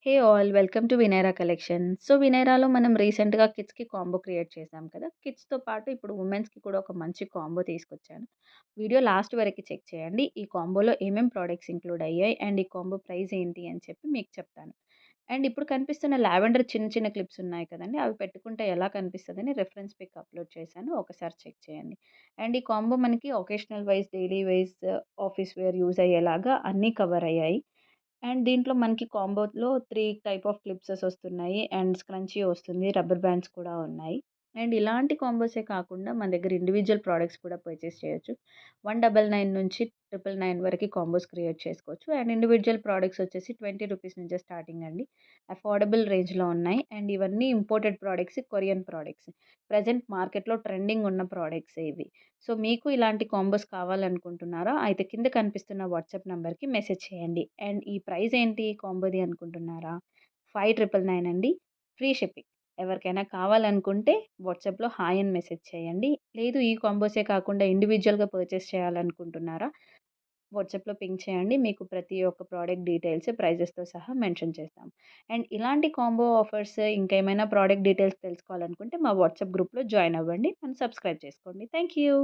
Hey all welcome to Vinaira collection. So, వినైరాలో మనం రీసెంట్‌గా కిడ్స్‌కి కాంబో క్రియేట్ చేశాం కదా! కిడ్స్‌తో పాటు ఇప్పుడు వుమెన్స్‌కి కూడా ఒక మంచి కాంబో తీసుకొచ్చాను. వీడియో లాస్ట్ వరకి చెక్ చేయండి. ఈ కాంబోలో ఏమేం ప్రొడక్ట్స్ ఇంక్లూడ్ అయ్యాయి అండ్ ఈ కాంబో ప్రైస్ ఏంటి అని చెప్పి మీకు చెప్తాను. అండ్ ఇప్పుడు కనిపిస్తున్న లావెండర్ చిన్న చిన్న క్లిప్స్ ఉన్నాయి కదండీ! అవి పెట్టుకుంటే ఎలా కనిపిస్తదని రిఫరెన్స్ పిక్ అప్‌లోడ్ చేశాను. ఒకసారి చెక్ చేయండి. అండ్ ఈ కాంబో మనకి occasional wise, daily wise, office wear use అయ్యేలాగా అన్నీ కవర్ అయ్యాయి. అండ్ దీంట్లో మనకి కాంబోలో 3 టైప్ ఆఫ్ క్లిప్సెస్ వస్తున్నాయి. అండ్ స్క్రంచీ వస్తుంది. రబ్బర్ బ్యాండ్స్ కూడా ఉన్నాయి. అండ్ ఇలాంటి కాంబోసే కాకుండా మన దగ్గర ఇండివిడ్యువల్ ప్రొడక్ట్స్ కూడా పర్చేస్ చేయొచ్చు. 199 నుంచి 999 వరకి కాంబోస్ క్రియేట్ చేసుకోవచ్చు. అండ్ ఇండివిడ్యువల్ ప్రొడక్ట్స్ వచ్చేసి ₹20 నుంచే స్టార్టింగ్ అండి. అఫోర్డబుల్ రేంజ్‌లో ఉన్నాయి. అండ్ ఇవన్నీ imported products, Korean products. Present మార్కెట్‌లో ట్రెండింగ్ ఉన్న ప్రొడక్ట్సే ఇవి. సో, మీకు ఇలాంటి కాంబోస్ కావాలనుకుంటున్నారా? అయితే కింద కనిపిస్తున్న వాట్సాప్ నంబర్‌కి మెసేజ్ చేయండి. అండ్ ఈ ప్రైస్ ఏంటి కాంబోది అనుకుంటున్నారా? 5999 అండి. Free shipping. ఎవరికైనా కావాలనుకుంటే వాట్సాప్‌లో హాయ్ అని మెసేజ్ చేయండి. లేదు ఈ కాంబోసే కాకుండా ఇండివిడ్యువల్‌గా పర్చేస్ చేయాలనుకుంటున్నారా? వాట్సాప్‌లో పింగ్ చేయండి. మీకు ప్రతి ఒక్క ప్రొడక్ట్ డీటెయిల్స్, ప్రైజెస్‌తో సహా మెన్షన్ చేస్తాం. అండ్ ఇలాంటి కాంబో ఆఫర్స్ ఇంకేమైనా ప్రొడక్ట్ డీటెయిల్స్ తెలుసుకోవాలనుకుంటే మా వాట్సాప్ గ్రూప్‌లో జాయిన్ అవ్వండి. అండ్ సబ్స్క్రైబ్ చేసుకోండి. Thank you.